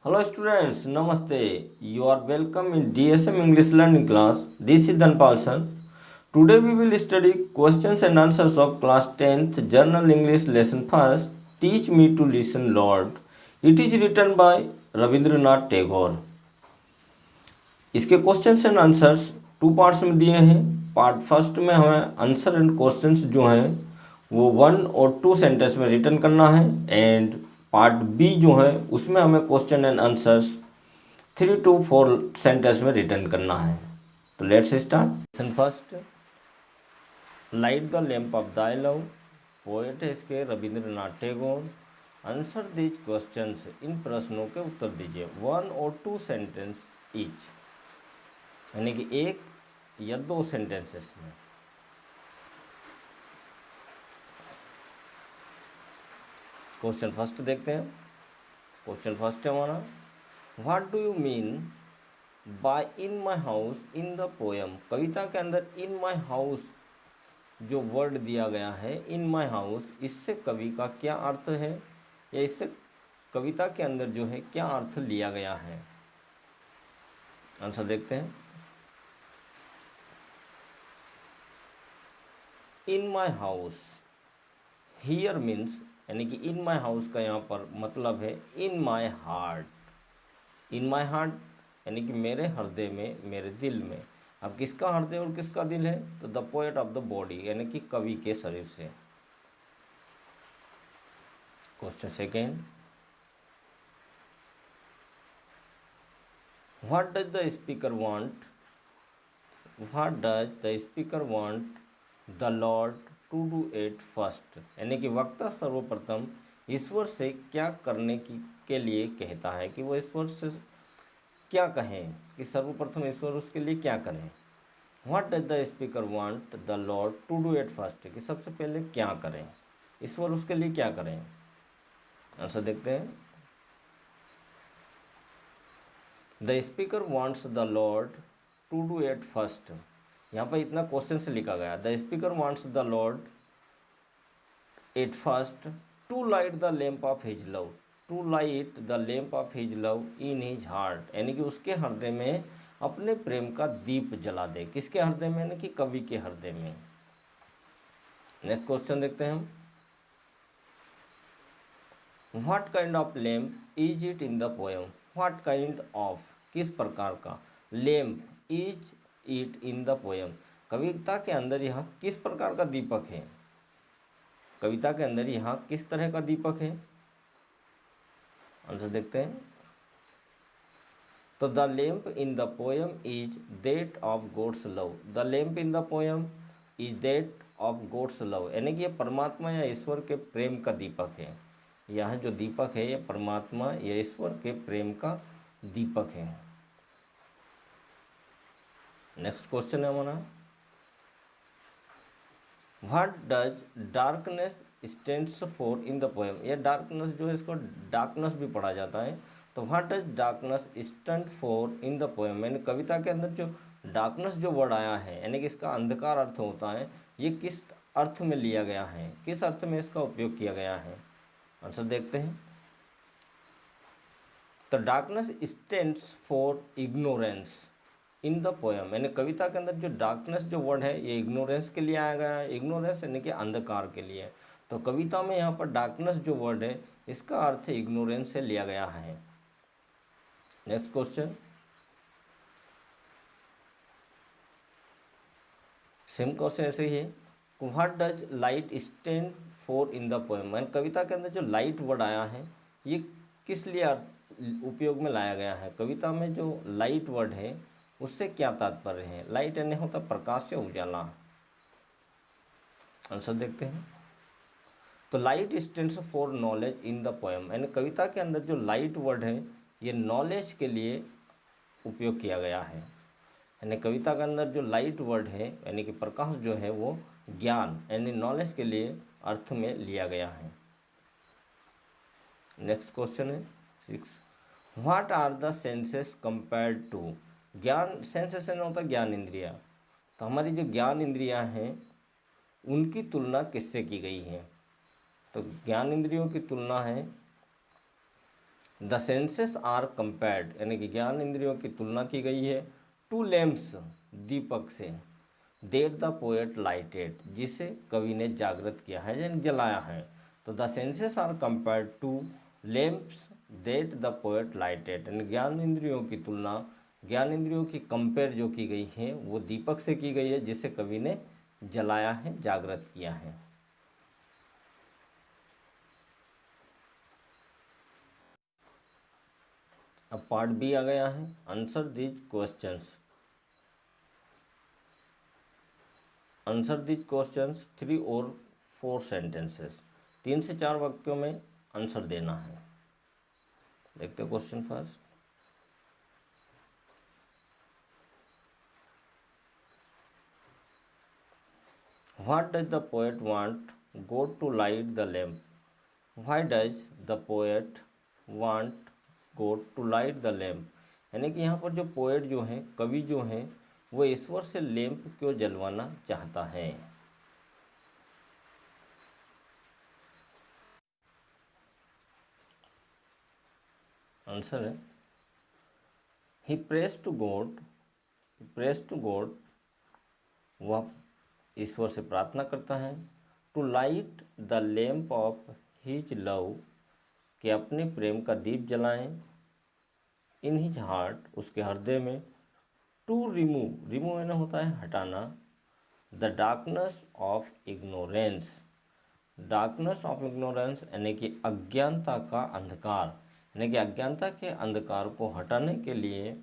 Hello students, Namaste. You are welcome in DSM English learning class. This is Dhanpal sir. Today we will study questions and answers of class 10th Journal English lesson first. Teach me to listen, Lord. It is written by Rabindranath Tagore. इसके questions and answers two parts में दिए हैं। Part first में हमें answer and questions जो हैं वो 1 और 2 सेंटेंस में रिटर्न करना है एंड पार्ट बी जो है उसमें हमें question and answers 3 to 4 sentence में रिटर्न करना है। तो let's start. Question first, light the lamp of thy love, poet है इसके Rabindranath Tagore. Answer these questions, इन प्रश्नों के उत्तर दीजिए 1 और 2 सेंटेंस ईच, यानी कि 1 या 2 सेंटेंसेस में। क्वेश्चन फर्स्ट देखते हैं। क्वेश्चन फर्स्ट है हमारा, what do you mean by in my house in the poem. कविता के अंदर इन माई हाउस जो वर्ड दिया गया है, इन माई हाउस, इससे कवि का क्या अर्थ है या इससे कविता के अंदर जो है क्या अर्थ लिया गया है। आंसर देखते हैं। इन माई हाउस, हियर मीन्स, यानी कि इन माई हाउस का यहाँ पर मतलब है इन my heart. In my heart यानी कि मेरे हृदय में, मेरे दिल में। अब किसका हृदय और किसका दिल है, तो the poet of the body, यानी कि कवि के शरीर से। Question second, what does the speaker want, what does the speaker want the Lord to do it first, यानी कि वक्ता सर्वप्रथम ईश्वर से क्या करने के लिए कहता है, कि वो ईश्वर से क्या कहें, कि सर्वप्रथम ईश्वर उसके लिए क्या करें। What does the speaker want the Lord to do it first, कि सबसे पहले क्या करें, ईश्वर उसके लिए क्या करें। आंसर देखते हैं। The speaker wants the Lord to do it first, यहाँ पर इतना क्वेश्चन से लिखा गया। The speaker wants the lord it first to light the lamp of his love, to light the lamp of his love in his heart, यानी कि उसके हृदय में अपने प्रेम का दीप जला दे। किसके हृदय में, यानी कि कवि के हृदय में। नेक्स्ट क्वेश्चन देखते हैं हम। What kind of lamp is it in the poem, what kind of, किस प्रकार का, lamp is it in the poem, कविता के अंदर यह किस प्रकार का दीपक है, कविता के अंदर यहाँ किस तरह का दीपक है। आंसर देखते हैं। तो the lamp in the poem is that of God's love, the lamp in the poem is that of God's love, यानी कि यह परमात्मा या ईश्वर के प्रेम का दीपक है। यह जो दीपक है यह परमात्मा या ईश्वर के प्रेम का दीपक है। नेक्स्ट क्वेश्चन है हमारा, what does darkness stands for in the poem. यह डार्कनेस जो है इसको डार्कनेस भी पढ़ा जाता है। तो what does darkness stand for in the poem, यानी कविता के अंदर जो डार्कनेस जो वर्ड आया है, यानी कि इसका अंधकार अर्थ होता है, ये किस अर्थ में लिया गया है, किस अर्थ में इसका उपयोग किया गया है। आंसर देखते हैं। तो darkness stands for ignorance in the poem, यानी कविता के अंदर जो डार्कनेस जो वर्ड है ये इग्नोरेंस के लिए आया गया है। इग्नोरेंस यानी कि अंधकार के लिए। तो कविता में यहाँ पर डार्कनेस जो वर्ड है इसका अर्थ इग्नोरेंस से लिया गया है। नेक्स्ट क्वेश्चन, सेम क्वेश्चन ऐसे ही है। What does light stand for in the poem, यानी कविता के अंदर जो लाइट वर्ड आया है ये किस लिए उपयोग में लाया गया है। कविता में जो लाइट वर्ड है उससे क्या तात्पर्य है। लाइट यानी होता प्रकाश या उजाला। आंसर देखते हैं। तो light stands for knowledge in the poem, यानी कविता के अंदर जो लाइट वर्ड है ये नॉलेज के लिए उपयोग किया गया है। यानी कविता के अंदर जो लाइट वर्ड है यानी कि प्रकाश जो है वो ज्ञान यानी नॉलेज के लिए अर्थ में लिया गया है। नेक्स्ट क्वेश्चन है 6, what are the senses compared to. ज्ञान, सेंसेशन होता है ज्ञान इंद्रिया। तो हमारी जो ज्ञान इंद्रियां हैं उनकी तुलना किससे की गई है। तो ज्ञान इंद्रियों की तुलना है द सेंसेस आर कंपेयर्ड, यानी कि ज्ञान इंद्रियों की तुलना की गई है, टू लैम्प्स, दीपक से, देट द पोएट लाइटेड, जिसे कवि ने जागृत किया है यानी जलाया है। तो the senses are compared to lamps that the poet lighted, यानी ज्ञान इंद्रियों की तुलना, ज्ञान इंद्रियों की कंपेयर जो की गई है वो दीपक से की गई है जिसे कवि ने जलाया है, जागृत किया है। अब पार्ट बी आ गया है, answer these questions. Answer these questions 3 और 4 सेंटेंसेस, 3 से 4 वाक्यों में आंसर देना है। देखते हैं question first. What does the poet want God to light the lamp? Why does the poet want God to light the lamp, यानी कि यहाँ पर जो पोएट जो है, कवि जो है, वो ईश्वर से लैंप क्यों जलवाना चाहता है? आंसर है ही प्रेस टू गॉड, वह ईश्वर से प्रार्थना करता है, to light the lamp of his love, कि अपने प्रेम का दीप जलाएं, इन हिज हार्ट, उसके हृदय में, टू रिमूव, रिमूव यानी होता है हटाना, the darkness of ignorance, darkness of ignorance यानी कि अज्ञानता का अंधकार, यानी कि अज्ञानता के अंधकार को हटाने के लिए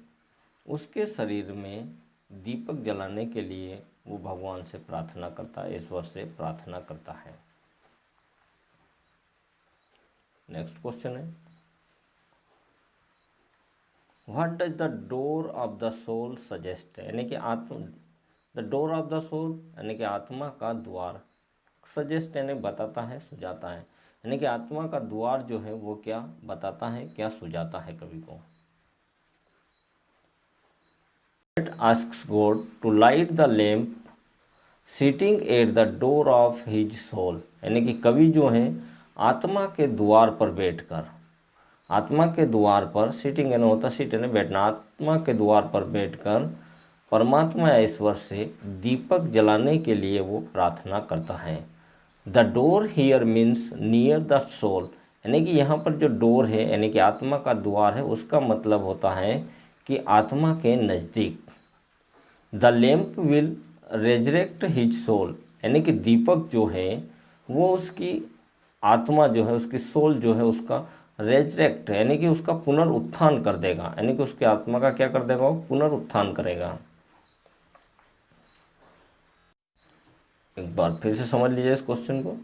उसके शरीर में दीपक जलाने के लिए वो भगवान से प्रार्थना करता है, ईश्वर से प्रार्थना करता है। नेक्स्ट क्वेश्चन है what does the door of the soul suggest, यानी कि आत्मा, the door of the soul यानी कि आत्मा का द्वार, सजेस्ट यानी बताता है, सुझाता है, यानी कि आत्मा का द्वार जो है वो क्या बताता है, क्या सुझाता है कवि को। asks God to light the lamp sitting at the door of his soul, यानी कि कवि जो है आत्मा के द्वार पर बैठकर, आत्मा के द्वार पर, सिटिंग यानी होता सीट यानी बैठना, आत्मा के द्वार पर बैठकर परमात्मा या ईश्वर से दीपक जलाने के लिए वो प्रार्थना करता है। The door here means near the soul, यानी कि यहाँ पर जो डोर है यानी कि आत्मा का द्वार है, उसका मतलब होता है कि आत्मा के नज़दीक। The lamp will resurrect his soul, यानी कि दीपक जो है वो उसकी आत्मा जो है, उसकी सोल जो है उसका रेजरेक्ट यानी कि उसका पुनरुत्थान कर देगा, यानी कि उसकी आत्मा का क्या कर देगा, वो पुनरुत्थान करेगा। एक बार फिर से समझ लीजिए इस क्वेश्चन को।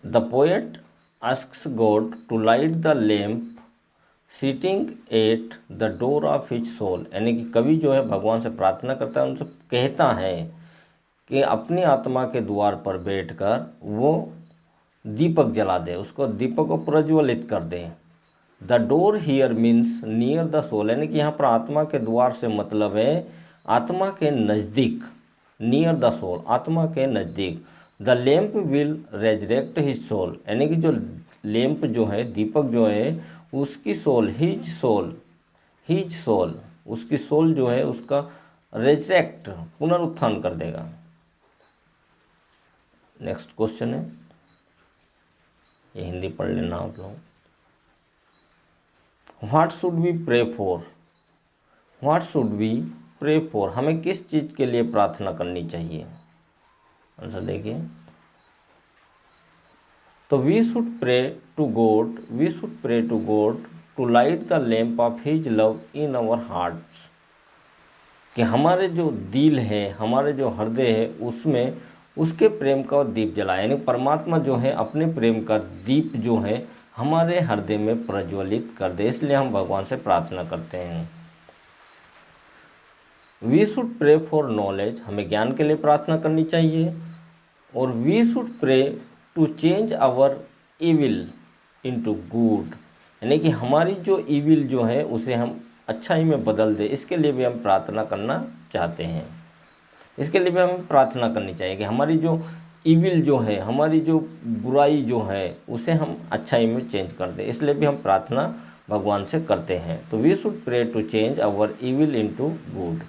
The poet asks God to light the lamp sitting at the door of his soul, यानी कि कवि जो है भगवान से प्रार्थना करता है, उनसे कहता है कि अपनी आत्मा के द्वार पर बैठकर वो दीपक जला दे, उसको दीपक को प्रज्वलित कर दे। The door here means near the soul, यानी कि यहाँ पर आत्मा के द्वार से मतलब है आत्मा के नज़दीक, नियर द सोल, आत्मा के नज़दीक। The lamp will resurrect his soul, यानी कि जो लैम्प जो है, दीपक जो है, उसकी सोल, हिज सोल, उसकी सोल जो है उसका रेजरेक्ट, पुनरुत्थान कर देगा। नेक्स्ट क्वेश्चन है, ये हिंदी पढ़ लेना आप लोग। What should we pray for, what should we pray for, हमें किस चीज़ के लिए प्रार्थना करनी चाहिए? आंसर देखिए। तो we should pray to God, we should pray to God to light the lamp of his love in our hearts, कि हमारे जो दिल है, हमारे जो हृदय है, उसमें उसके प्रेम का दीप जलाए, यानी परमात्मा जो है अपने प्रेम का दीप जो है हमारे हृदय में प्रज्वलित कर दे, इसलिए हम भगवान से प्रार्थना करते हैं। We should pray for knowledge, हमें ज्ञान के लिए प्रार्थना करनी चाहिए। और we should pray to change our evil into good, यानी कि हमारी जो इविल जो है उसे हम अच्छाई में बदल दे, इसके लिए भी हम प्रार्थना करना चाहते हैं। इसके लिए भी हमें प्रार्थना करनी चाहिए कि हमारी जो इविल जो है, हमारी जो बुराई जो है, उसे हम अच्छाई में चेंज कर दें, इसलिए भी हम प्रार्थना भगवान से करते हैं। तो we should pray to change our evil into good.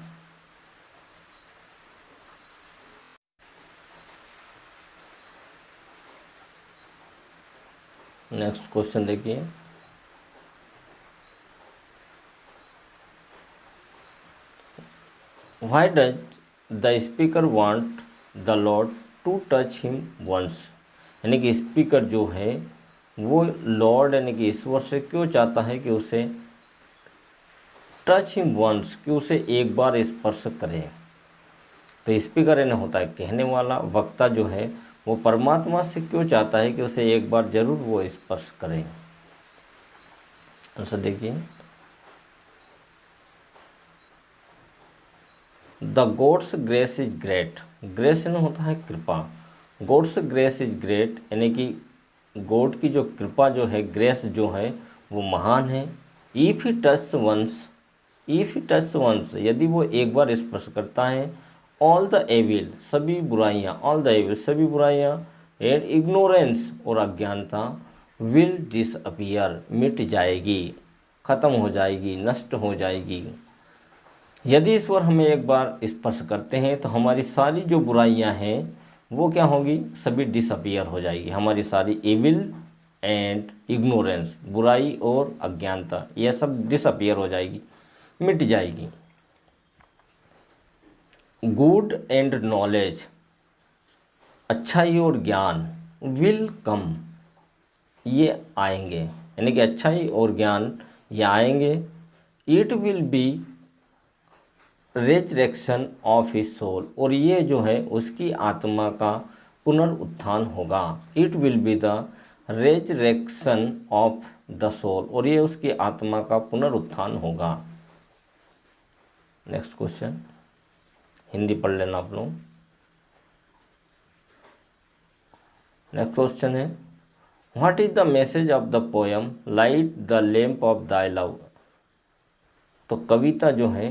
Next question देखिए, why does the speaker want the Lord to touch him once. यानी कि स्पीकर जो है वो लॉर्ड यानी कि ईश्वर से क्यों चाहता है कि उसे टच हिम वंस, कि उसे एक बार स्पर्श करे। तो स्पीकर यानी होता है कहने वाला, वक्ता जो है वो परमात्मा से क्यों चाहता है कि उसे एक बार जरूर वो स्पर्श करे। आंसर देखिए, the gods grace is great. Grace यानी होता है कृपा, गॉड्स ग्रेस इज ग्रेट यानी कि गॉड की जो कृपा जो है, ग्रेस जो है वो महान है। If he touch once, if he touch once, यदि वो एक बार स्पर्श करता है, ऑल द एविल, सभी बुराइयाँ, ऑल द एविल, सभी बुराइयाँ, एंड इग्नोरेंस, और अज्ञानता, विल डिसअपियर, मिट जाएगी, ख़त्म हो जाएगी, नष्ट हो जाएगी। यदि ईश्वर हमें एक बार स्पर्श करते हैं तो हमारी सारी जो बुराइयां हैं वो क्या होगी, सभी डिसअपियर हो जाएगी। हमारी सारी एविल एंड इग्नोरेंस, बुराई और अज्ञानता, यह सब डिसअपियर हो जाएगी, मिट जाएगी। गुड एंड नॉलेज, अच्छाई और ज्ञान, विल कम, ये आएंगे, यानी कि अच्छाई और ज्ञान ये आएंगे। It will be resurrection of his soul, और ये जो है उसकी आत्मा का पुनरुत्थान होगा। It will be the resurrection of the soul, और ये उसकी आत्मा का पुनरुत्थान होगा। नेक्स्ट क्वेश्चन, हिंदी पढ़ लेना आप लोग। नेक्स्ट क्वेश्चन है, what is the message of the poem light the lamp of thy love. तो कविता जो है,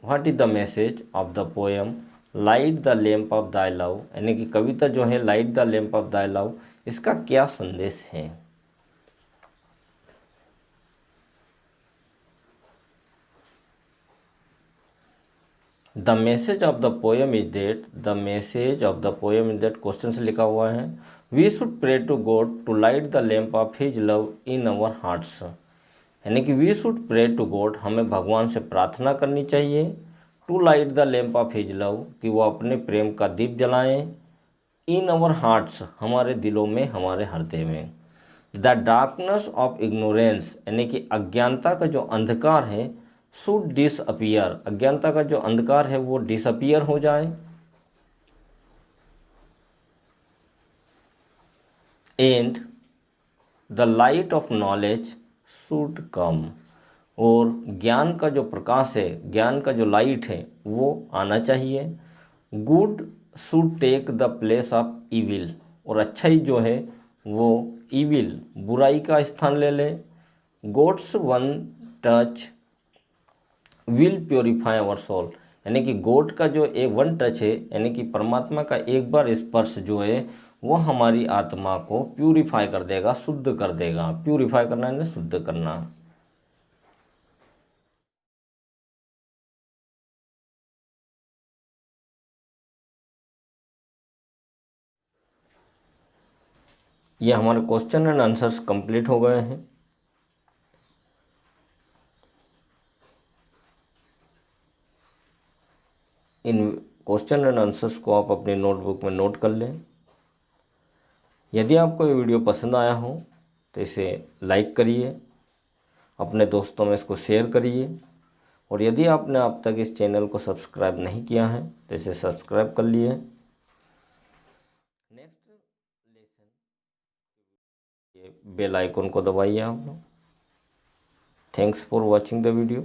what is the message of the poem light the lamp of thy love, यानी कि कविता जो है light the lamp of thy love, इसका क्या संदेश है। The message of the poem is that, the message of the poem is that, question से लिखा हुआ है, we should pray to God to light the lamp of his love in our hearts. यानी कि we should pray to God, हमें भगवान से प्रार्थना करनी चाहिए, to light the lamp of his love, कि वो अपने प्रेम का दीप जलाएं, इन अवर हार्ट्स, हमारे दिलों में, हमारे हृदय में। द डार्कनेस ऑफ इग्नोरेंस, यानी कि अज्ञानता का जो अंधकार है, शुड डिसअपियर, अज्ञानता का जो अंधकार है वो डिसअपियर हो जाए। And the light of knowledge should come, और ज्ञान का जो प्रकाश है, ज्ञान का जो लाइट है वो आना चाहिए। Good should take the place of evil, और अच्छाई जो है वो इविल, बुराई का स्थान ले ले। God's one touch will purify our soul, यानी कि गॉड का जो एक वन टच है, यानी कि परमात्मा का एक बार स्पर्श जो है वो हमारी आत्मा को प्यूरीफाई कर देगा, शुद्ध कर देगा। प्यूरीफाई करना है, शुद्ध करना। ये हमारे क्वेश्चन एंड आंसर्स कंप्लीट हो गए हैं। इन क्वेश्चन एंड आंसर्स को आप अपनी नोटबुक में नोट कर लें। यदि आपको ये वीडियो पसंद आया हो तो इसे लाइक करिए, अपने दोस्तों में इसको शेयर करिए, और यदि आपने अब तक इस चैनल को सब्सक्राइब नहीं किया है तो इसे सब्सक्राइब कर लिए। नेक्स्ट लेसन, ये बेल आइकन को दबाइए आप लोग। Thanks for watching the video.